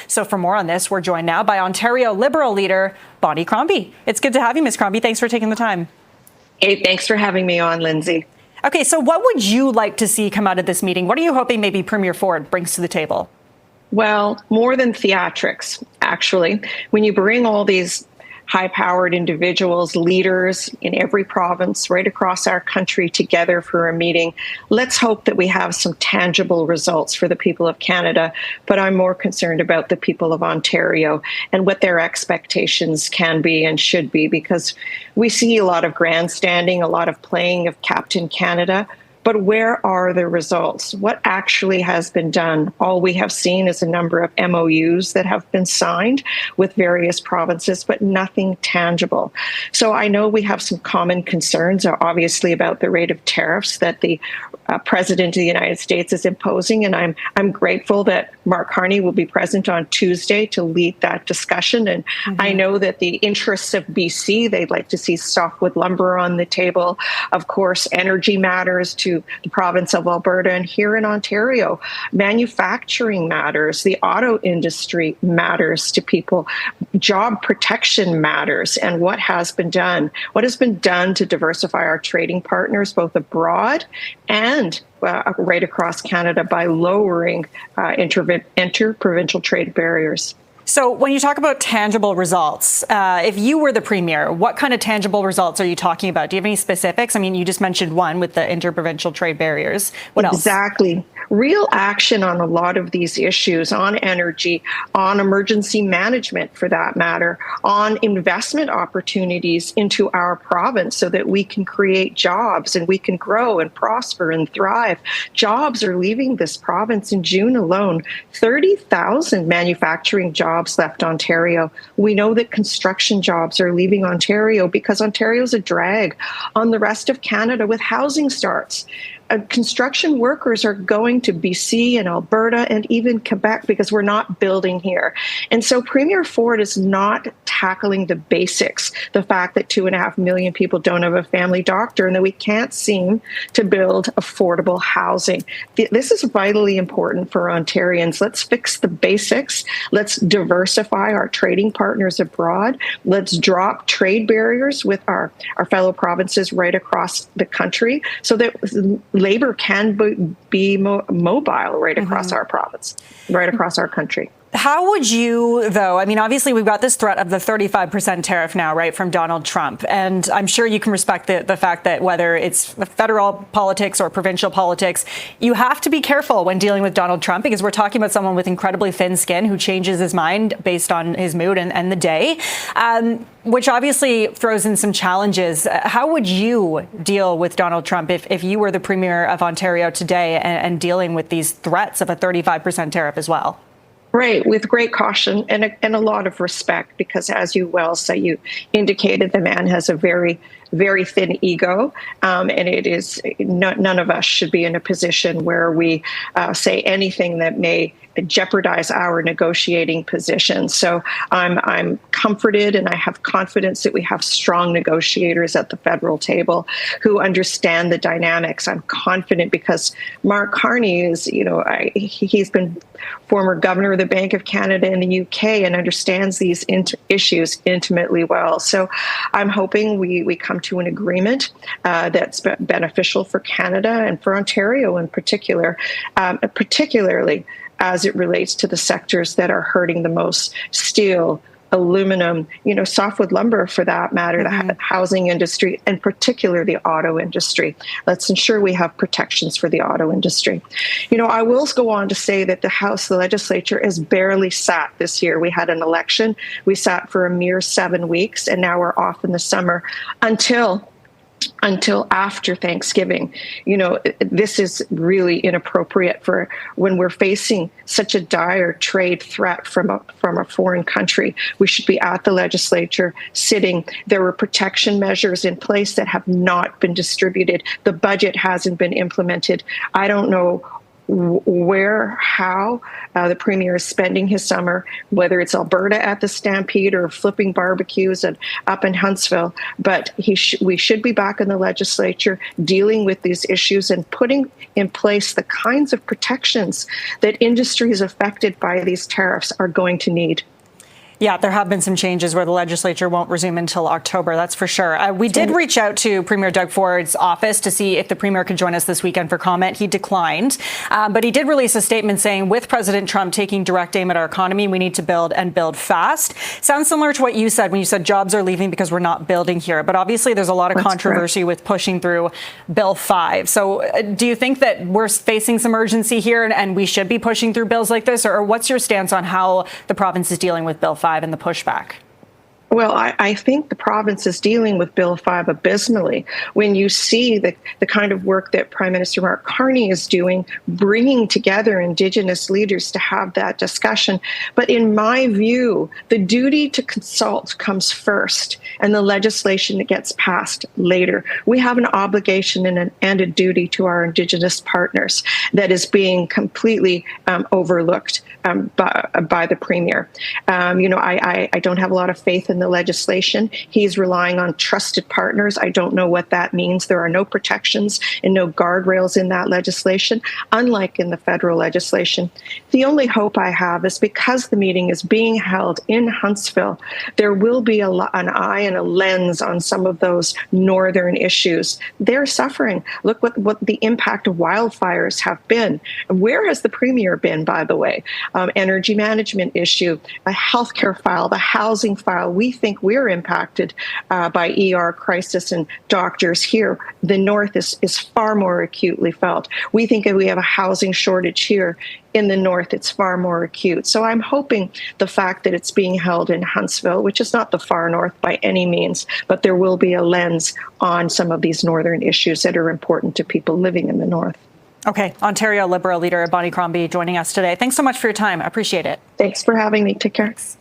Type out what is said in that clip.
So for more on this, we're joined now by Ontario Liberal Leader Bonnie Crombie. It's good to have you, Ms. Crombie. Thanks for taking the time. Hey, thanks for having me on, Lindsay. Okay, so what would you like to see come out of this meeting? What are you hoping maybe Premier Ford brings to the table? Well, more than theatrics, actually. When you bring all these high-powered individuals, leaders in every province, right across our country together for a meeting, let's hope that we have some tangible results for the people of Canada. But I'm more concerned about the people of Ontario and what their expectations can be and should be, because we see a lot of grandstanding, a lot of playing of Captain Canada. But where are the results? What actually has been done? All we have seen is a number of MOUs that have been signed with various provinces, but nothing tangible. So I know we have some common concerns, obviously, about the rate of tariffs that the President of the United States is imposing. And I'm grateful that Mark Carney will be present on Tuesday to lead that discussion. And I know that the interests of BC, they'd like to see softwood lumber on the table. Of course, energy matters to the province of Alberta, and here in Ontario, manufacturing matters. The auto industry matters to people. Job protection matters. And what has been done? What has been done to diversify our trading partners, both abroad and right across Canada, by lowering inter-provincial trade barriers? So when you talk about tangible results, if you were the Premier, what kind of tangible results are you talking about? Do you have any specifics? I mean, you just mentioned one with the interprovincial trade barriers. What else? Exactly. Real action on a lot of these issues, on energy, on emergency management for that matter, on investment opportunities into our province so that we can create jobs and we can grow and prosper and thrive. Jobs are leaving this province. In June alone, 30,000 manufacturing jobs left Ontario. We know that construction jobs are leaving Ontario because Ontario's a drag on the rest of Canada with housing starts. Construction workers are going to BC and Alberta and even Quebec because we're not building here. And so Premier Ford is not tackling the basics, the fact that 2.5 million people don't have a family doctor and that we can't seem to build affordable housing. This is vitally important for Ontarians. Let's fix the basics. Let's diversify our trading partners abroad. Let's drop trade barriers with our fellow provinces right across the country so that labor can be mobile right across our province, right across our country. How would you, though, I mean, obviously we've got this threat of the 35% tariff now, right, from Donald Trump. And I'm sure you can respect the fact that whether it's federal politics or provincial politics, you have to be careful when dealing with Donald Trump because we're talking about someone with incredibly thin skin who changes his mind based on his mood and the day, which obviously throws in some challenges. How would you deal with Donald Trump if you were the Premier of Ontario today and dealing with these threats of a 35% tariff as well? Right, with great caution and a lot of respect, because as you well say, you indicated the man has a very, very thin ego, and it is none of us should be in a position where we say anything that may jeopardize our negotiating position. So I'm comforted and I have confidence that we have strong negotiators at the federal table who understand the dynamics. I'm confident because Mark Carney is, he's been former governor of the Bank of Canada in the UK and understands these issues intimately well. So I'm hoping we come to an agreement that's beneficial for Canada and for Ontario in particular, particularly as it relates to the sectors that are hurting the most: steel, aluminum, softwood lumber for that matter, the housing industry, and particularly the auto industry. Let's ensure we have protections for the auto industry. I will go on to say that the legislature has barely sat this year. We had an election. We sat for a mere 7 weeks, and now we're off in the summer until after Thanksgiving. This is really inappropriate for when we're facing such a dire trade threat from a foreign country. We should be at the legislature sitting. There were protection measures in place that have not been distributed. The budget hasn't been implemented. I don't know where, how the Premier is spending his summer, whether it's Alberta at the Stampede or flipping barbecues up in Huntsville. But we should be back in the legislature dealing with these issues and putting in place the kinds of protections that industries affected by these tariffs are going to need. Yeah, there have been some changes where the legislature won't resume until October, that's for sure. We did reach out to Premier Doug Ford's office to see if the Premier could join us this weekend for comment. He declined, but he did release a statement saying, with President Trump taking direct aim at our economy, we need to build and build fast. Sounds similar to what you said when you said jobs are leaving because we're not building here. But obviously there's a lot of controversy with pushing through Bill 5. So do you think that we're facing some urgency here and we should be pushing through bills like this? Or what's your stance on how the province is dealing with Bill 5 and the pushback? Well, I think the province is dealing with Bill 5 abysmally. When you see the kind of work that Prime Minister Mark Carney is doing, bringing together Indigenous leaders to have that discussion. But in my view, the duty to consult comes first and the legislation that gets passed later. We have an obligation and a duty to our Indigenous partners that is being completely overlooked by the Premier. I don't have a lot of faith in the legislation. He's relying on trusted partners. I don't know what that means. There are no protections and no guardrails in that legislation, unlike in the federal legislation. The only hope I have is because the meeting is being held in Huntsville, there will be an eye and a lens on some of those northern issues. They're suffering. Look what the impact of wildfires have been. Where has the Premier been, by the way? Energy management issue, a healthcare file, the housing file. We think we're impacted by ER crisis and doctors here. The North is far more acutely felt. We think if we have a housing shortage here in the North, it's far more acute. So I'm hoping the fact that it's being held in Huntsville, which is not the far North by any means, but there will be a lens on some of these northern issues that are important to people living in the North. Okay. Ontario Liberal Leader Bonnie Crombie joining us today. Thanks so much for your time. I appreciate it. Thanks for having me. Take care. Thanks.